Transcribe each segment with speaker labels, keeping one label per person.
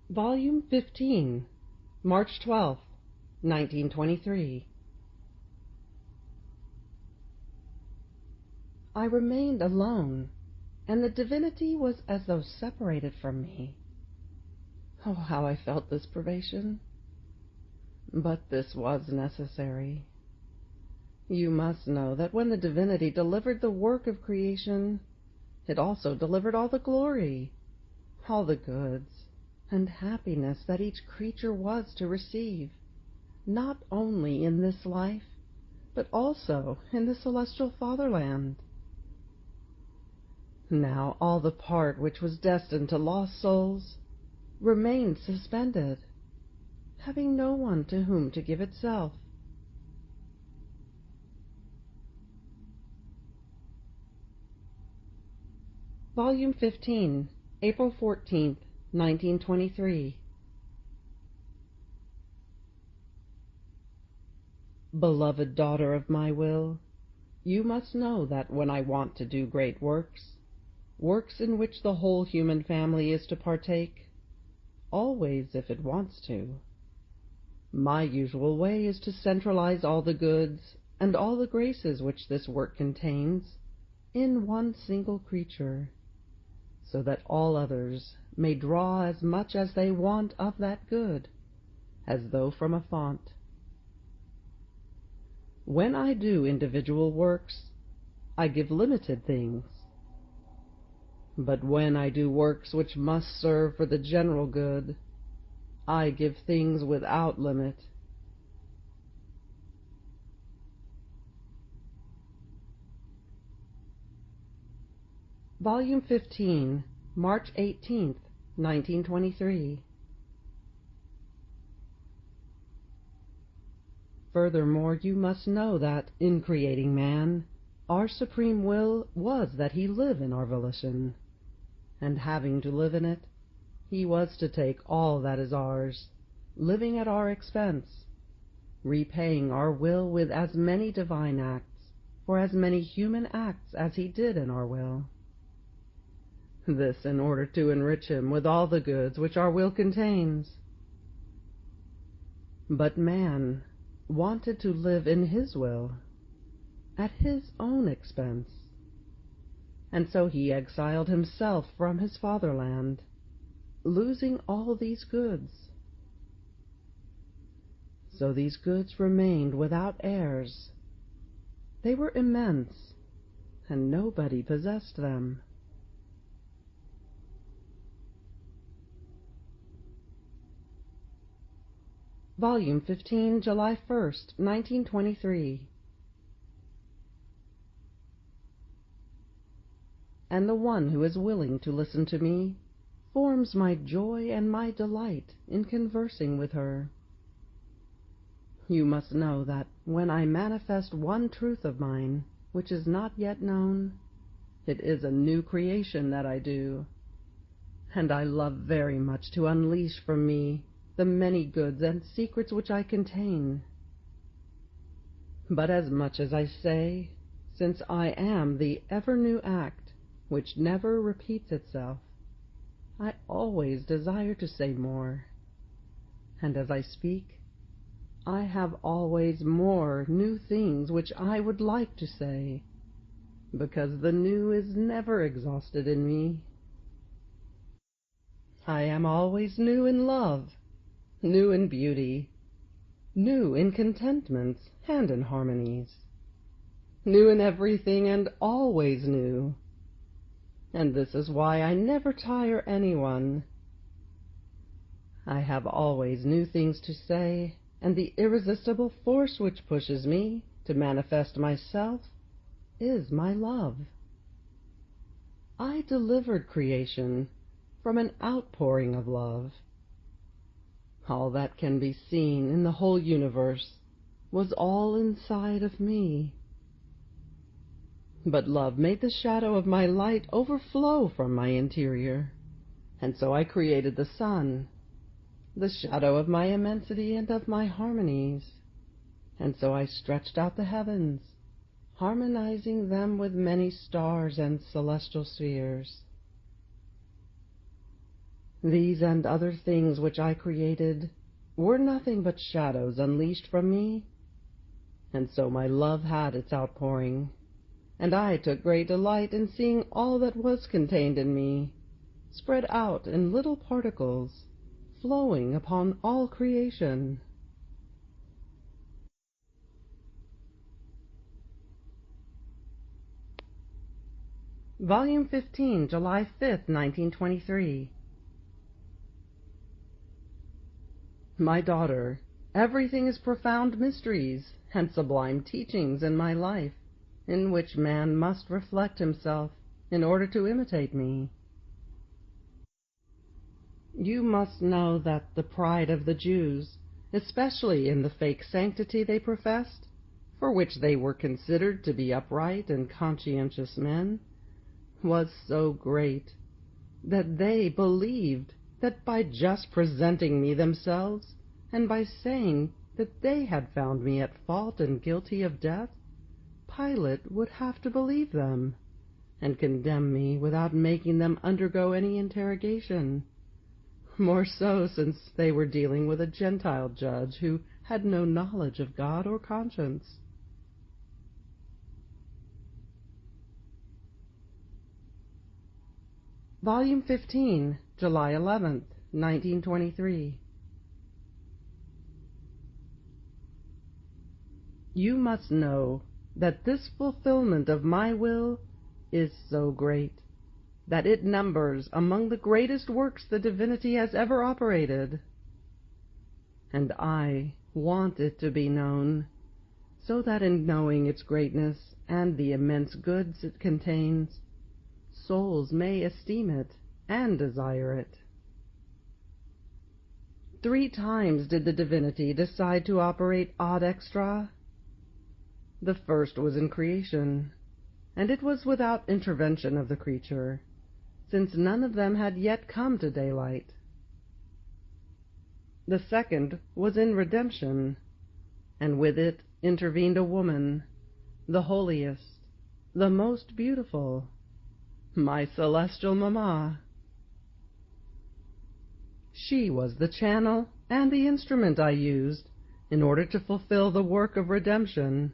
Speaker 1: Volume 15, March 12th, 1923. I remained alone, and the divinity was as though separated from me. Oh, how I felt this privation! But this was necessary. You must know that when the divinity delivered the work of creation, it also delivered all the glory, all the goods, and happiness that each creature was to receive, not only in this life, but also in the celestial fatherland. Now all the part which was destined to lost souls remained suspended, having no one to whom to give itself. Volume 15, April 14th, 1923. Beloved daughter of my will, you must know that when I want to do great works in which the whole human family is to partake, always if it wants to, my usual way is to centralize all the goods and all the graces which this work contains in one single creature, so that all others may draw as much as they want of that good, as though from a fount. When I do individual works, I give limited things. But when I do works which must serve for the general good, I give things without limit. Volume 15, March 18th, 1923. Furthermore, you must know that, in creating man, our supreme will was that he live in our volition, and having to live in it, he was to take all that is ours, living at our expense, repaying our will with as many divine acts, for as many human acts as he did in our will. This in order to enrich him with all the goods which our will contains. But man wanted to live in his will, at his own expense, and so he exiled himself from his fatherland, losing all these goods. So these goods remained without heirs. They were immense, and nobody possessed them. Volume 15, July 1st, 1923. And the one who is willing to listen to me forms my joy and my delight in conversing with her. You must know that when I manifest one truth of mine which is not yet known, it is a new creation that I do, and I love very much to unleash from me the many goods and secrets which I contain. But as much as I say, since I am the ever-new act which never repeats itself, I always desire to say more, and as I speak, I have always more new things which I would like to say, because the new is never exhausted in me. I am always new in love, new in beauty, new in contentments and in harmonies, new in everything and always new, and this is why I never tire anyone. I have always new things to say, and the irresistible force which pushes me to manifest myself is my love. I delivered creation from an outpouring of love. All that can be seen in the whole universe was all inside of me. But love made the shadow of my light overflow from my interior, and so I created the sun, the shadow of my immensity and of my harmonies, and so I stretched out the heavens, harmonizing them with many stars and celestial spheres. These and other things which I created were nothing but shadows unleashed from me, and so my love had its outpouring, and I took great delight in seeing all that was contained in me, spread out in little particles, flowing upon all creation. Volume 15, July 5th, 1923. My daughter, everything is profound mysteries and sublime teachings in my life, in which man must reflect himself in order to imitate me. You must know that the pride of the Jews, especially in the fake sanctity they professed, for which they were considered to be upright and conscientious men, was so great that they believed that by just presenting me themselves, and by saying that they had found me at fault and guilty of death, Pilate would have to believe them, and condemn me without making them undergo any interrogation, more so since they were dealing with a Gentile judge who had no knowledge of God or conscience. Volume 15, July 11th, 1923. You must know that this fulfillment of my will is so great that it numbers among the greatest works the divinity has ever operated, and I want it to be known, so that in knowing its greatness and the immense goods it contains, souls may esteem it and desire it. 3 times did the divinity decide to operate ad extra. The first was in creation, and it was without intervention of the creature, since none of them had yet come to daylight. The second was in redemption, and with it intervened a woman, the holiest, the most beautiful, my celestial mamma. She was the channel and the instrument I used in order to fulfill the work of redemption.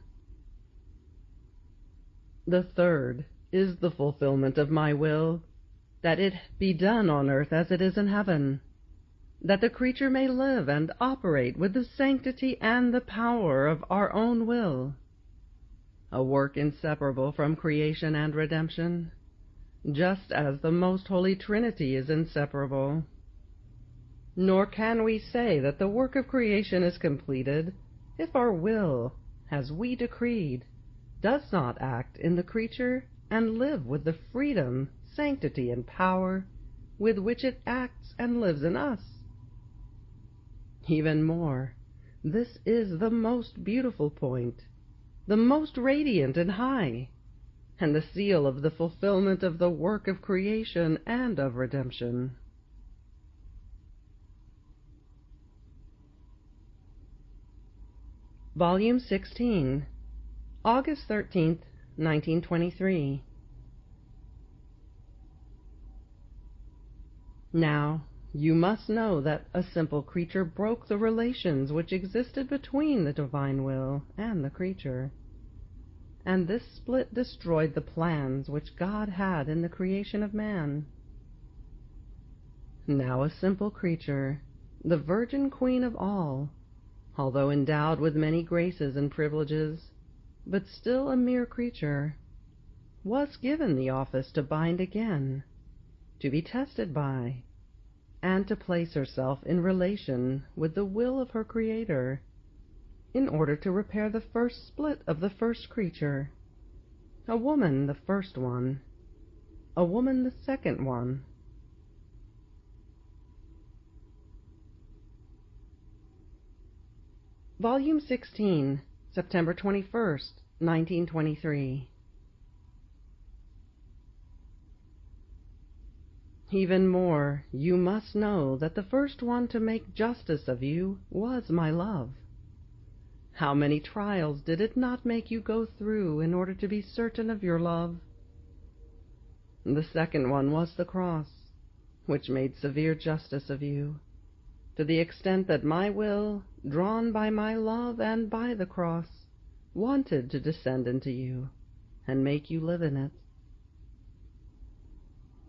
Speaker 1: The third is the fulfillment of my will, that it be done on earth as it is in heaven, that the creature may live and operate with the sanctity and the power of our own will, a work inseparable from creation and redemption, just as the most holy Trinity is inseparable. Nor can we say that the work of creation is completed if our will, as we decreed, does not act in the creature and live with the freedom, sanctity, and power with which it acts and lives in us. Even more, this is the most beautiful point, the most radiant and high, and the seal of the fulfillment of the work of creation and of redemption. Volume 16, August 13th, 1923. Now, you must know that a simple creature broke the relations which existed between the divine will and the creature, and this split destroyed the plans which God had in the creation of man. Now a simple creature, the virgin queen of all, although endowed with many graces and privileges, but still a mere creature, was given the office to bind again, to be tested by, and to place herself in relation with the will of her Creator, in order to repair the first split of the first creature, a woman the first one, a woman the second one. Volume 16, September 21st, 1923. Even more, you must know that the first one to make justice of you was my love. How many trials did it not make you go through in order to be certain of your love? The second one was the cross, which made severe justice of you, to the extent that my will, drawn by my love and by the cross, wanted to descend into you and make you live in it.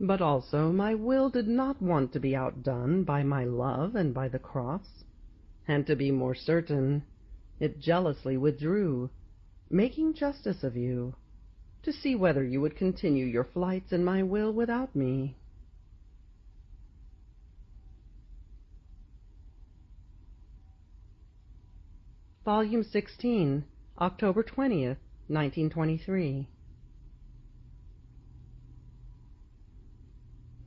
Speaker 1: But also my will did not want to be outdone by my love and by the cross, and to be more certain, it jealously withdrew, making justice of you, to see whether you would continue your flights in my will without me. Volume 16, October 20th, 1923.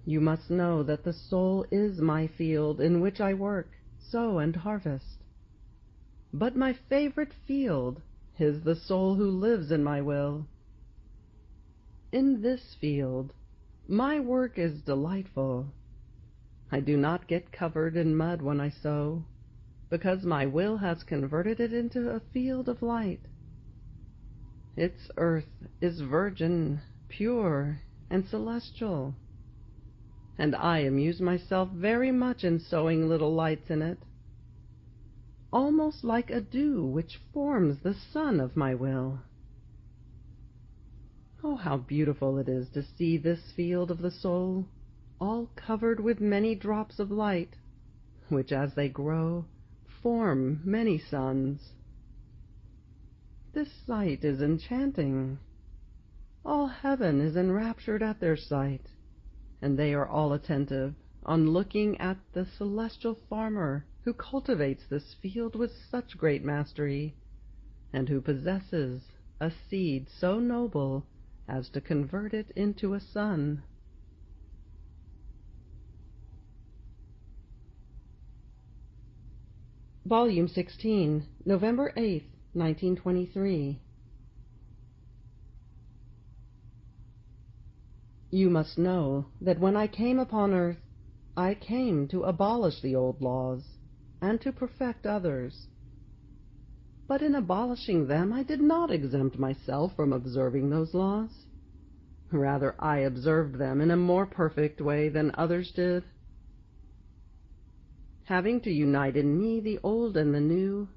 Speaker 1: You must know that the soul is my field in which I work, sow, and harvest. But my favorite field is the soul who lives in my will. In this field, my work is delightful. I do not get covered in mud when I sow, because my will has converted it into a field of light. Its earth is virgin, pure, and celestial, and I amuse myself very much in sowing little lights in it, almost like a dew which forms the sun of my will. Oh, how beautiful it is to see this field of the soul, all covered with many drops of light, which, as they grow, form many suns. This sight is enchanting. All heaven is enraptured at their sight, and they are all attentive on looking at the celestial farmer who cultivates this field with such great mastery, and who possesses a seed so noble as to convert it into a sun. Volume 16, November 8th, 1923. You must know that when I came upon earth, I came to abolish the old laws, and to perfect others. But in abolishing them, I did not exempt myself from observing those laws. Rather, I observed them in a more perfect way than others did. Having to unite in me the old and the new,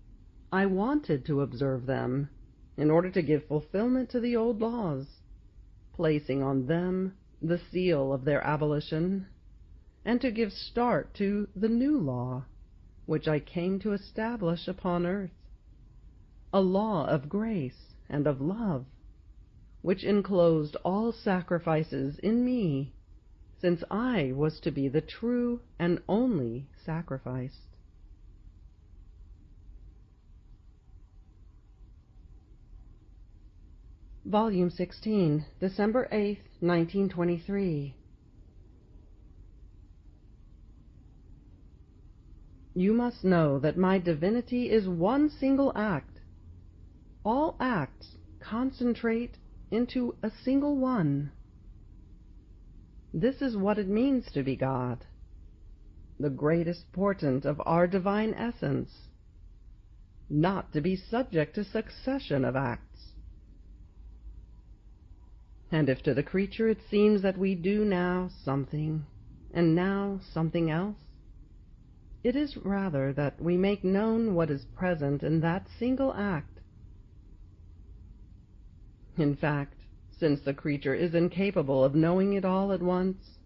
Speaker 1: I wanted to observe them, in order to give fulfillment to the old laws, placing on them the seal of their abolition, and to give start to the new law, which I came to establish upon earth, a law of grace and of love, which enclosed all sacrifices in me, since I was to be the true and only sacrificed. Volume 16, December 8th, 1923. You must know that my divinity is one single act. All acts concentrate into a single one. This is what it means to be God, the greatest portent of our divine essence, not to be subject to succession of acts. And if to the creature it seems that we do now something, and now something else, it is rather that we make known what is present in that single act. In fact, since the creature is incapable of knowing it all at once,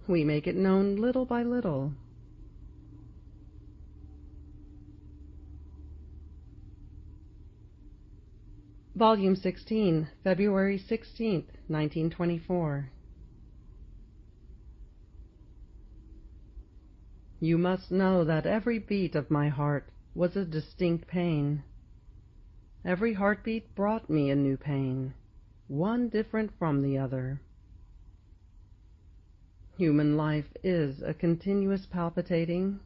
Speaker 1: we make it known little by little. Volume 16, February 16th, 1924. You must know that every beat of my heart was a distinct pain. Every heartbeat brought me a new pain, one different from the other. Human life is a continuous palpitating.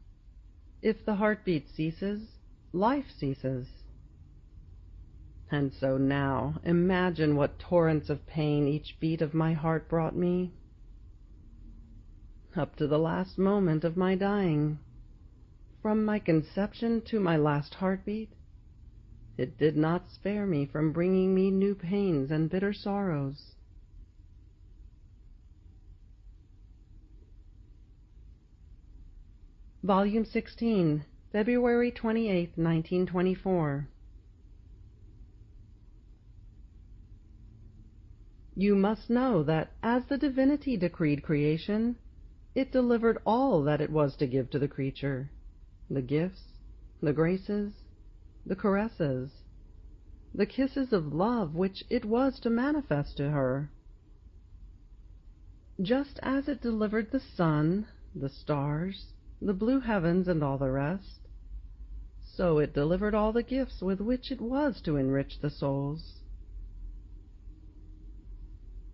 Speaker 1: If the heartbeat ceases, life ceases. And so now imagine what torrents of pain each beat of my heart brought me. Up to the last moment of my dying, from my conception to my last heartbeat, it did not spare me from bringing me new pains and bitter sorrows. Volume 16, February 28, 1924. You must know that as the divinity decreed creation, it delivered all that it was to give to the creature, the gifts, the graces, the caresses, the kisses of love which it was to manifest to her. Just as it delivered the sun, the stars, the blue heavens, and all the rest, so it delivered all the gifts with which it was to enrich the souls.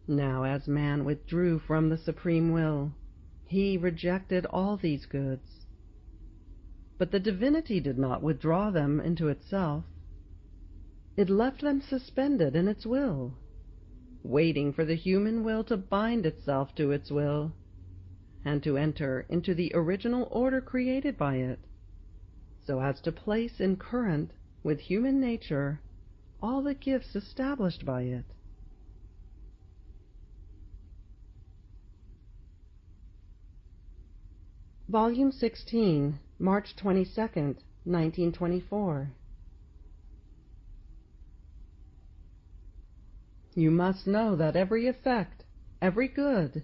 Speaker 1: Now as man withdrew from the supreme will, he rejected all these goods. But the divinity did not withdraw them into itself. It left them suspended in its will, waiting for the human will to bind itself to its will, and to enter into the original order created by it, so as to place in current with human nature all the gifts established by it. Volume 16, March 22nd, 1924. You must know that every effect, every good,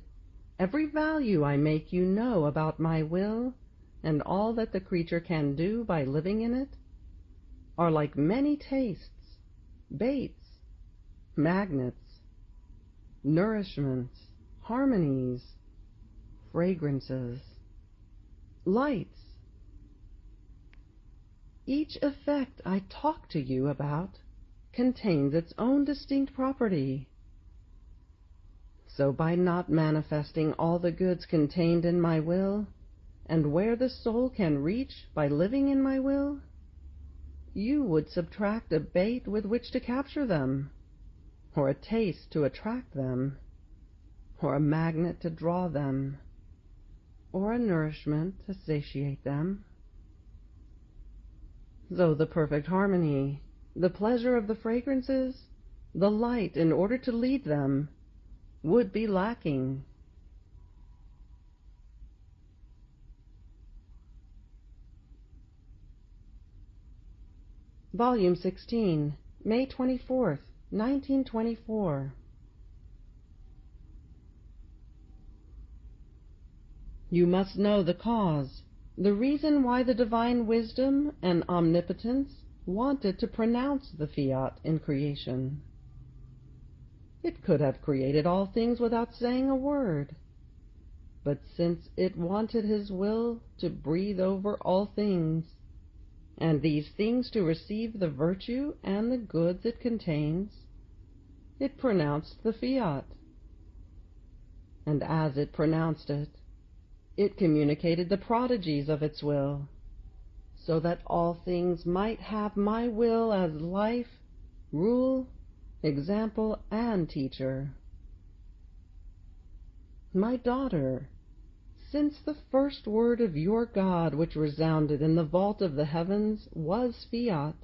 Speaker 1: every value I make you know about my will, and all that the creature can do by living in it, are like many tastes, baits, magnets, nourishments, harmonies, fragrances, lights. Each effect I talk to you about contains its own distinct property. So by not manifesting all the goods contained in my will, and where the soul can reach by living in my will, you would subtract a bait with which to capture them, or a taste to attract them, or a magnet to draw them, or a nourishment to satiate them. So the perfect harmony, the pleasure of the fragrances, the light in order to lead them, would be lacking. Volume 16, May 24th, 1924. You must know the cause, the reason why the divine wisdom and omnipotence wanted to pronounce the Fiat in creation. It could have created all things without saying a word, but since it wanted his will to breathe over all things, and these things to receive the virtue and the goods it contains, it pronounced the Fiat. And as it pronounced it, it communicated the prodigies of its will, so that all things might have my will as life, rule, example, and teacher. My daughter, since the first word of your God which resounded in the vault of the heavens was Fiat,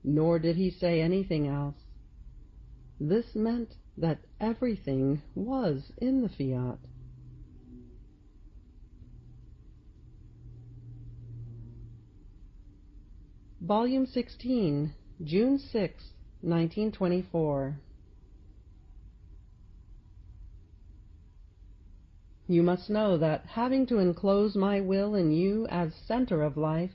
Speaker 1: nor did he say anything else, this meant that everything was in the Fiat. Volume 16, June 6, 1924. You must know that, having to enclose my will in you as center of life,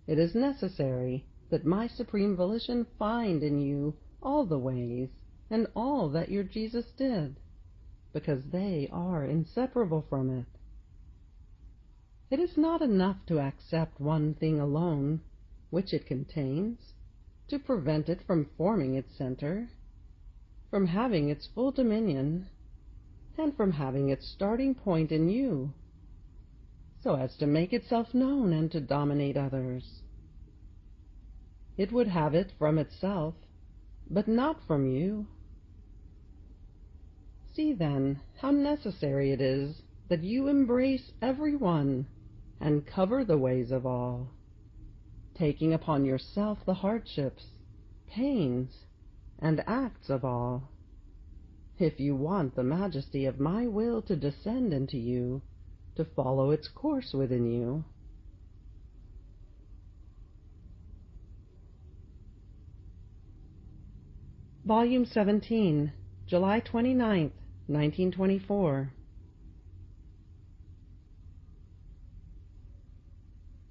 Speaker 1: it is necessary that my supreme volition find in you all the ways and all that your Jesus did, because they are inseparable from it. It is not enough to accept one thing alone, which it contains, to prevent it from forming its center, from having its full dominion, and from having its starting point in you, so as to make itself known and to dominate others. It would have it from itself, but not from you. See, then, how necessary it is that you embrace every one and cover the ways of all, taking upon yourself the hardships, pains, and acts of all, if you want the majesty of my will to descend into you, to follow its course within you, Volume 17, July 29th, 1924.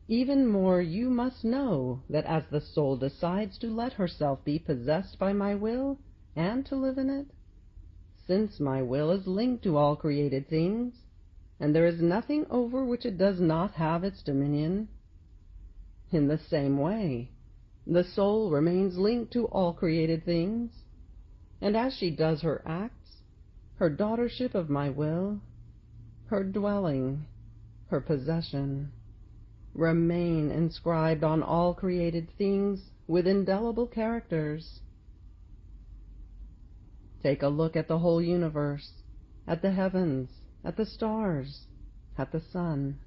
Speaker 1: Even more you must know that as the soul decides to let herself be possessed by my will and to live in it, since my will is linked to all created things, and there is nothing over which it does not have its dominion, in the same way the soul remains linked to all created things, and as she does her acts, her daughtership of my will, her dwelling, her possession, remain inscribed on all created things with indelible characters. Take a look at the whole universe, at the heavens, at the stars, at the sun,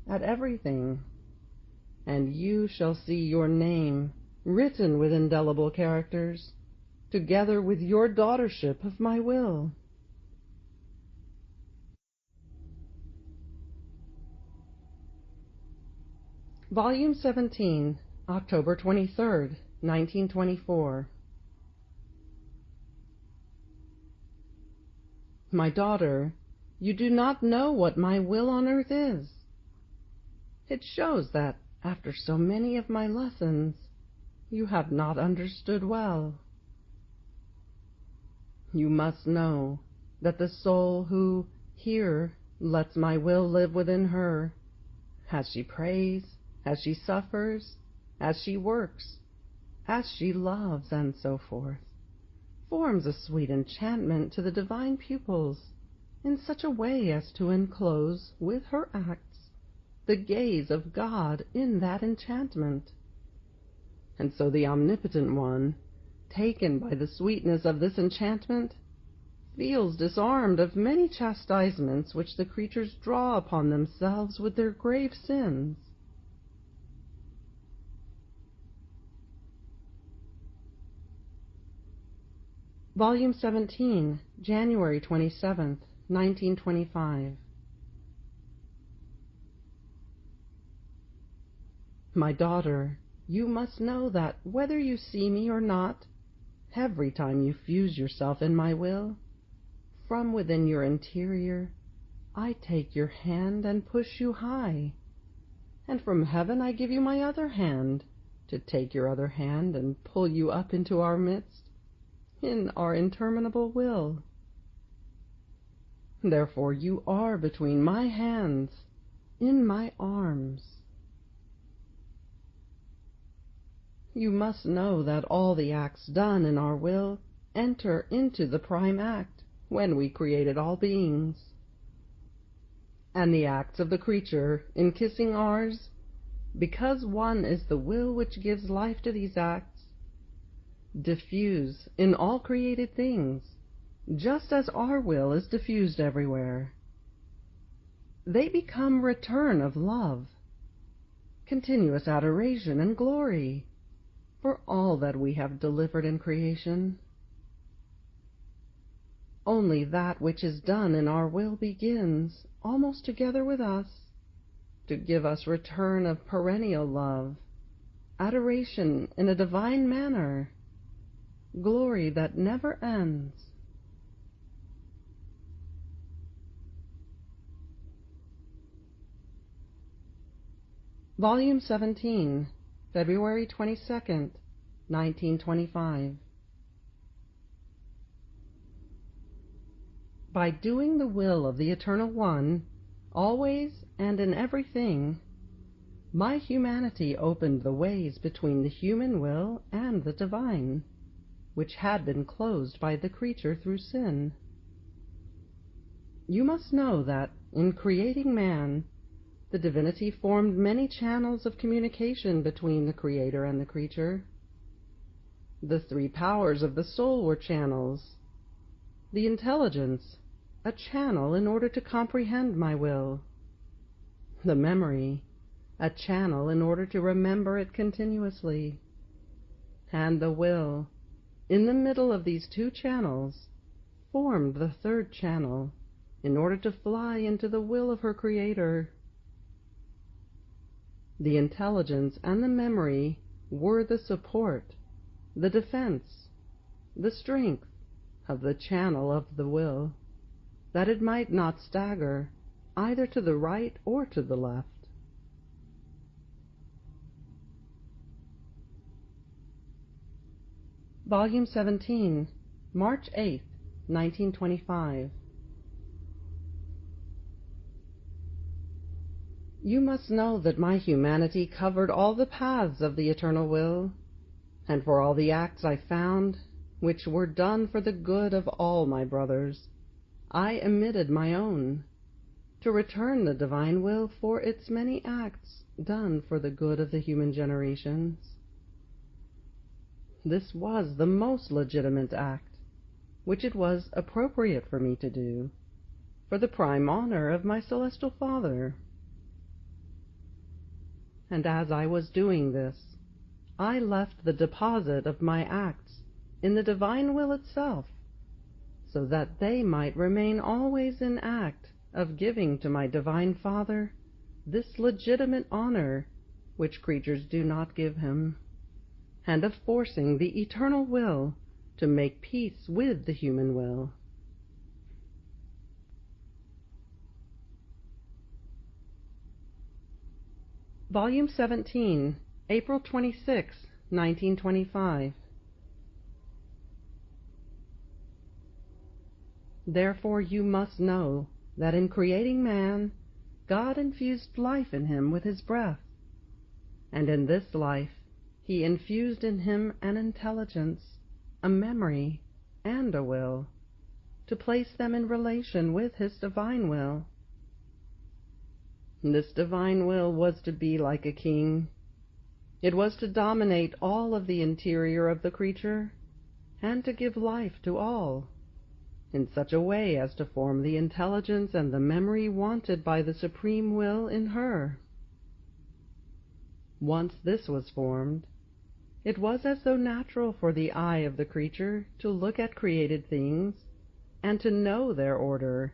Speaker 1: at everything, and you shall see your name written with indelible characters, together with your daughtership of my will. Volume 17, October 23rd, 1924. My daughter, you do not know what my will on earth is. It shows that, after so many of my lessons, you have not understood well. You must know that the soul who here lets my will live within her, as she prays, as she suffers, as she works, as she loves, and so forth, forms a sweet enchantment to the divine pupils in such a way as to enclose with her acts the gaze of God in that enchantment. And so the Omnipotent One, taken by the sweetness of this enchantment, feels disarmed of many chastisements which the creatures draw upon themselves with their grave sins. Volume 17, January 27th, 1925. My daughter, you must know that whether you see me or not, every time you fuse yourself in my will, from within your interior I take your hand and push you high, and from heaven I give you my other hand, to take your other hand and pull you up into our midst, in our interminable will. Therefore you are between my hands, in my arms. You must know that all the acts done in our will enter into the prime act when we created all beings. And the acts of the creature in kissing ours, because one is the will which gives life to these acts, diffuse in all created things, just as our will is diffused everywhere. They become return of love, continuous adoration and glory, for all that we have delivered in creation. Only that which is done in our will begins, almost together with us, to give us return of perennial love, adoration in a divine manner, glory that never ends. Volume 17, February 22nd, 1925. By doing the will of the Eternal One, always and in everything, my humanity opened the ways between the human will and the divine, which had been closed by the creature through sin. You must know that, in creating man, the divinity formed many channels of communication between the Creator and the creature. The three powers of the soul were channels. The intelligence, a channel in order to comprehend my will. The memory, a channel in order to remember it continuously. And the will, in the middle of these two channels, formed the third channel in order to fly into the will of her Creator. The intelligence and the memory were the support, the defense, the strength of the channel of the will, that it might not stagger either to the right or to the left. Volume 17, March 8, 1925. You must know that my humanity covered all the paths of the eternal will, and for all the acts I found, which were done for the good of all my brothers, I omitted my own, to return the divine will for its many acts done for the good of the human generations. This was the most legitimate act, which it was appropriate for me to do, for the prime honor of my celestial Father. And as I was doing this, I left the deposit of my acts in the divine will itself, so that they might remain always in act of giving to my divine Father this legitimate honor which creatures do not give him, and of forcing the eternal will to make peace with the human will. Volume 17, April 26, 1925. Therefore you must know that in creating man, God infused life in him with his breath, and in this life he infused in him an intelligence, a memory, and a will, to place them in relation with his divine will. This divine will was to be like a king. It was to dominate all of the interior of the creature, and to give life to all, in such a way as to form the intelligence and the memory wanted by the supreme will in her. Once this was formed, it was as though natural for the eye of the creature to look at created things, and to know their order,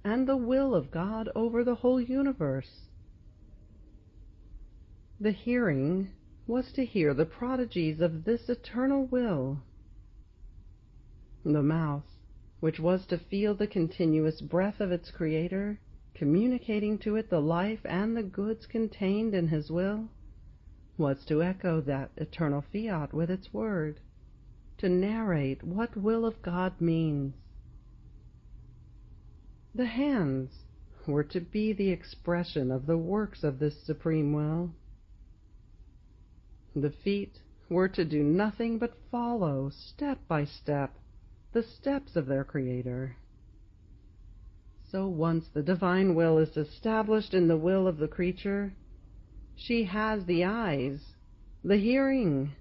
Speaker 1: and the will of God over the whole universe. The hearing was to hear the prodigies of this eternal will. The mouth, which was to feel the continuous breath of its Creator, communicating to it the life and the goods contained in his will, was to echo that eternal Fiat with its word, to narrate what will of God means. The hands were to be the expression of the works of this supreme will. The feet were to do nothing but follow, step by step, the steps of their Creator. So once the divine will is established in the will of the creature, she has the eyes, the hearing,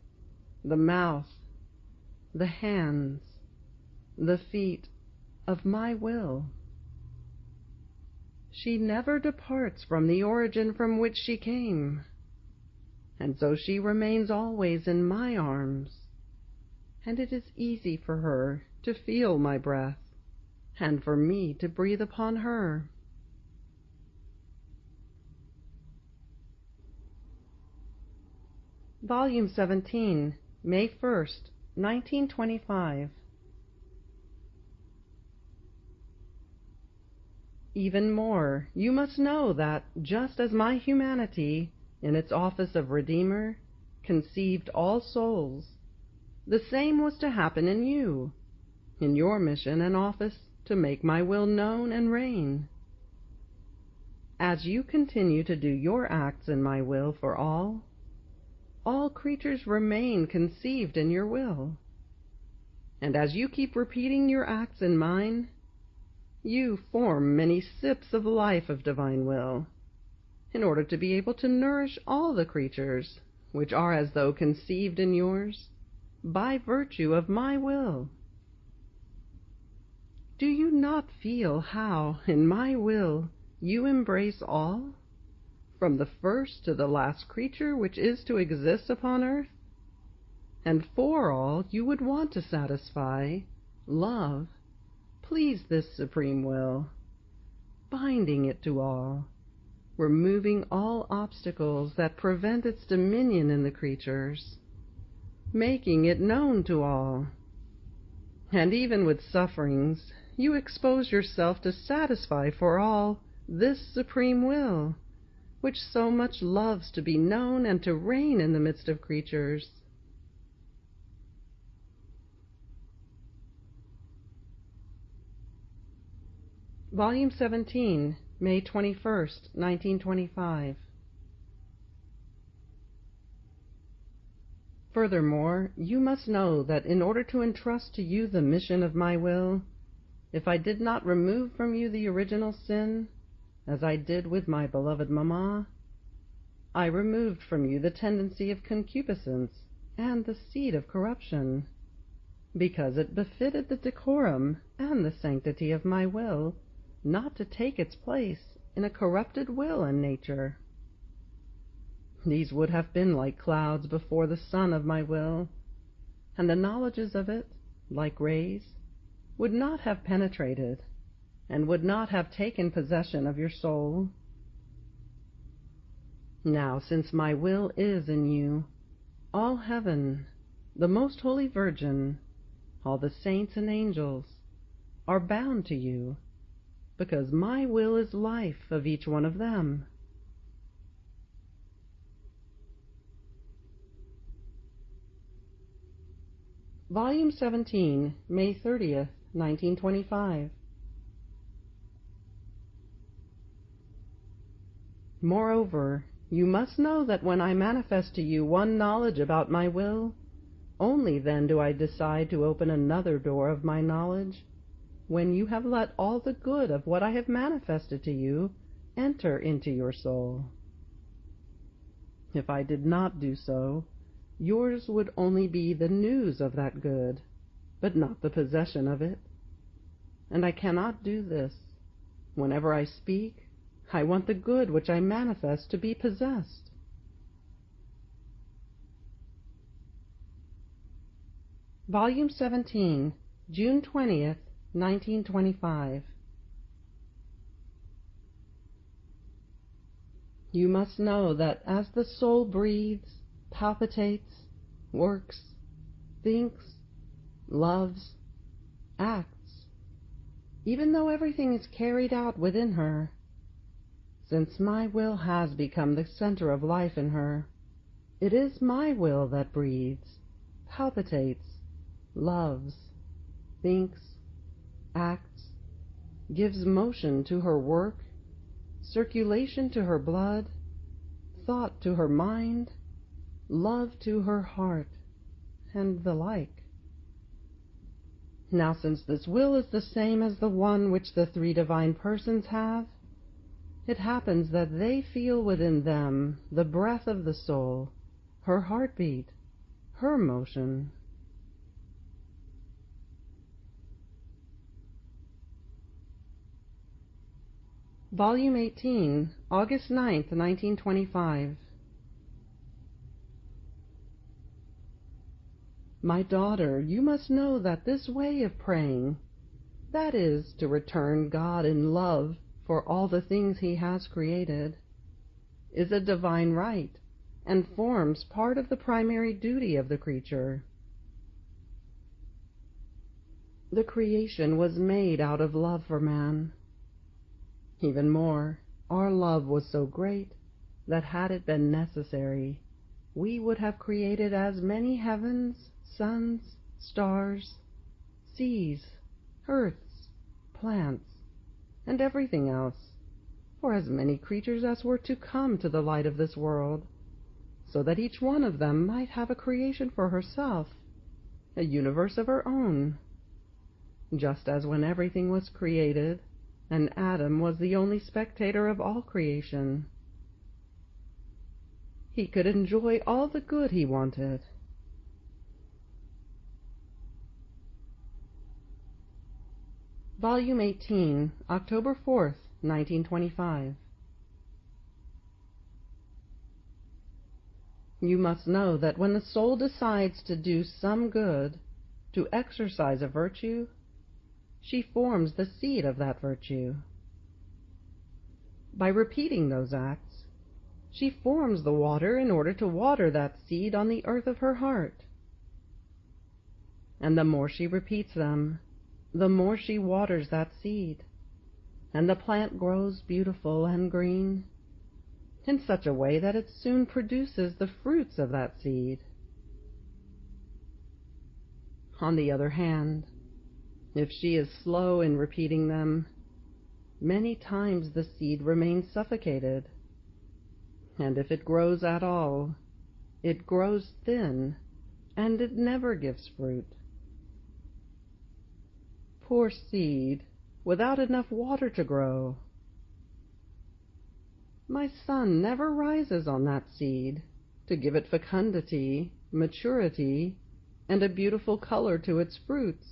Speaker 1: the mouth, the hands, the feet of my will. She never departs from the origin from which she came, and so she remains always in my arms, and it is easy for her to feel my breath, and for me to breathe upon her. Volume 17, May 1st, 1925. Even more, you must know that, just as my humanity, in its office of Redeemer, conceived all souls, the same was to happen in you, in your mission and office to make my will known and reign. As you continue to do your acts in my will for all creatures remain conceived in your will, and as you keep repeating your acts in mine, you form many sips of life of divine will, in order to be able to nourish all the creatures, which are as though conceived in yours, by virtue of my will. Do you not feel how, in my will, you embrace all, from the first to the last creature which is to exist upon earth? And for all you would want to satisfy, love, please this supreme will, binding it to all, removing all obstacles that prevent its dominion in the creatures, making it known to all, And even with sufferings, you expose yourself to satisfy for all this supreme will, which so much loves to be known and to reign in the midst of creatures. Volume 17, May 21st, 1925. Furthermore, you must know that in order to entrust to you the mission of my will, if I did not remove from you the original sin, as I did with my beloved mamma, I removed from you the tendency of concupiscence and the seed of corruption, because it befitted the decorum and the sanctity of my will not to take its place in a corrupted will and nature. These would have been like clouds before the sun of my will, and the knowledges of it, like rays, would not have penetrated, and would not have taken possession of your soul. Now, since my will is in you, all heaven, the most holy Virgin, all the saints and angels, are bound to you, because my will is life of each one of them. Volume 17, May 30th, 1925. Moreover, you must know that when I manifest to you one knowledge about my will, only then do I decide to open another door of my knowledge, when you have let all the good of what I have manifested to you enter into your soul. If I did not do so, yours would only be the news of that good, but not the possession of it. And I cannot do this. Whenever I speak, I want the good which I manifest to be possessed. Volume 17, June 20th, 1925. You must know that as the soul breathes, palpitates, works, thinks, loves, acts, even though everything is carried out within her, since my will has become the center of life in her, it is my will that breathes, palpitates, loves, thinks, acts, gives motion to her work, circulation to her blood, thought to her mind, love to her heart, and the like. Now, since this will is the same as the one which the three divine persons have, it happens that they feel within them the breath of the soul, her heartbeat, her motion. Volume 18, August 9th, 1925. My daughter, you must know that this way of praying, that is, to return God in love for all the things He has created, is a divine right, and forms part of the primary duty of the creature. The creation was made out of love for man. Even more, our love was so great that had it been necessary, we would have created as many heavens, suns, stars, seas, earths, plants, and everything else, for as many creatures as were to come to the light of this world, so that each one of them might have a creation for herself, a universe of her own, just as when everything was created, and Adam was the only spectator of all creation, he could enjoy all the good he wanted. Volume 18, October 4th, 1925. You must know that when the soul decides to do some good, to exercise a virtue, she forms the seed of that virtue. By repeating those acts, she forms the water in order to water that seed on the earth of her heart. and the more she repeats them, the more she waters that seed, and the plant grows beautiful and green, in such a way that it soon produces the fruits of that seed. On the other hand, if she is slow in repeating them, many times the seed remains suffocated, and if it grows at all, it grows thin, and it never gives fruit. Poor seed, without enough water to grow! My sun never rises on that seed to give it fecundity, maturity, and a beautiful color to its fruits,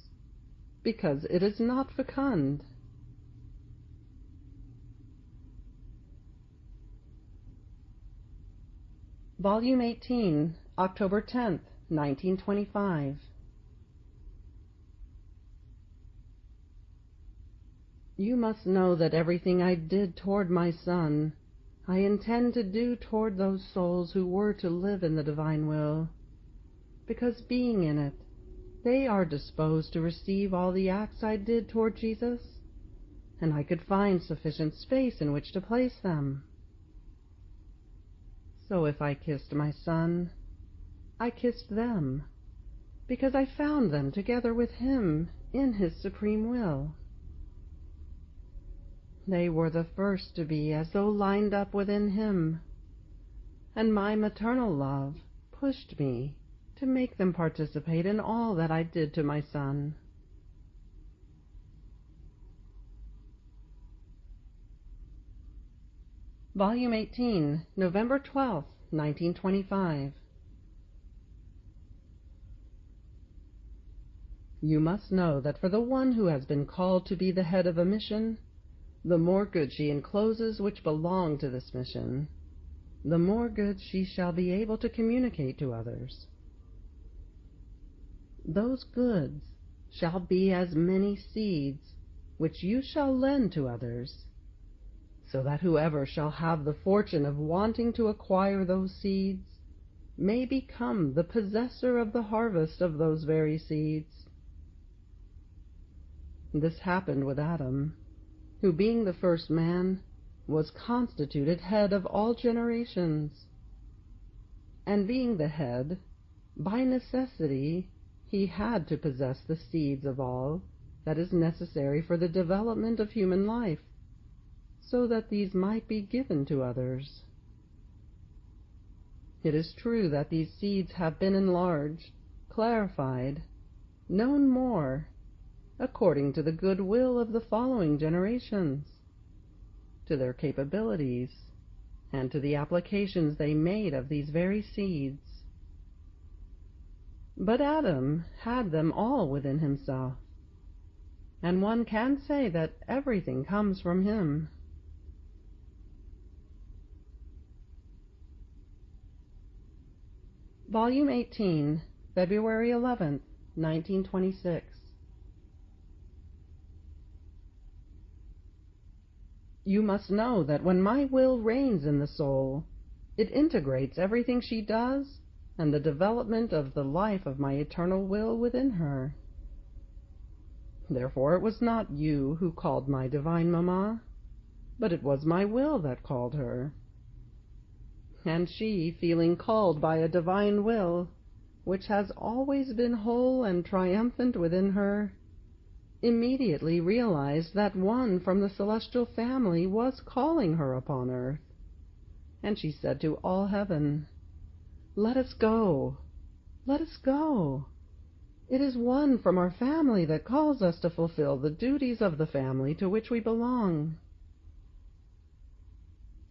Speaker 1: because it is not fecund. Volume 18, October 10th, 1925. You must know that everything I did toward my Son, I intend to do toward those souls who were to live in the divine will, because being in it, they are disposed to receive all the acts I did toward Jesus, and I could find sufficient space in which to place them. So if I kissed my Son, I kissed them, because I found them together with him in his supreme will. They were the first to be as though lined up within him, and my maternal love pushed me to make them participate in all that I did to my Son. Volume 18, November 12th, 1925. You must know that for the one who has been called to be the head of a mission, the more good she encloses which belong to this mission, the more good she shall be able to communicate to others. Those goods shall be as many seeds which you shall lend to others, so that whoever shall have the fortune of wanting to acquire those seeds may become the possessor of the harvest of those very seeds. This happened with Adam, who, being the first man, was constituted head of all generations, and being the head, by necessity he had to possess the seeds of all that is necessary for the development of human life, so that these might be given to others. It is true that these seeds have been enlarged, clarified, known more, according to the good will of the following generations, to their capabilities, and to the applications they made of these very seeds. But Adam had them all within himself, and one can say that everything comes from him. Volume 18, February 11th, 1926. You must know that when my will reigns in the soul, it integrates everything she does and the development of the life of my eternal will within her. Therefore it was not you who called my divine mamma, but it was my will that called her. And she, feeling called by a divine will, which has always been whole and triumphant within her, immediately realized that one from the celestial family was calling her upon earth, and she said to all heaven, "Let us go, let us go. It is one from our family that calls us to fulfill the duties of the family to which we belong."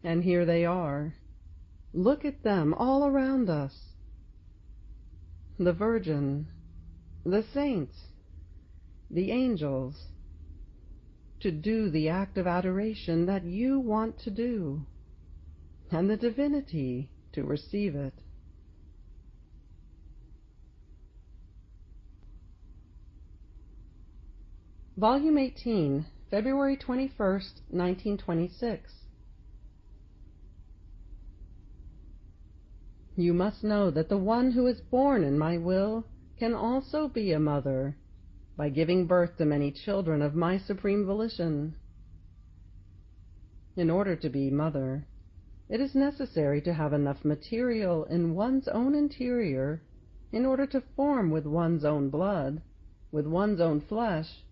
Speaker 1: And here they are. Look at them all around us. The Virgin, the saints, the angels, to do the act of adoration that you want to do, and the divinity to receive it. Volume 18, February 21st, 1926. You must know that the one who is born in my will can also be a mother by giving birth to many children of my supreme volition. In order to be mother, it is necessary to have enough material in one's own interior in order to form with one's own blood, with one's own flesh,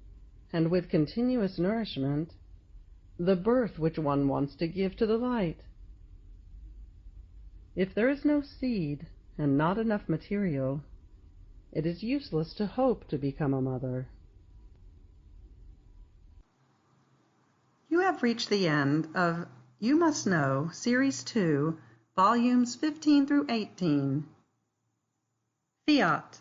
Speaker 1: and with continuous nourishment, the birth which one wants to give to the light. If there is no seed and not enough material, it is useless to hope to become a mother.
Speaker 2: You have reached the end of You Must Know, Series 2, Volumes 15 through 18. Fiat.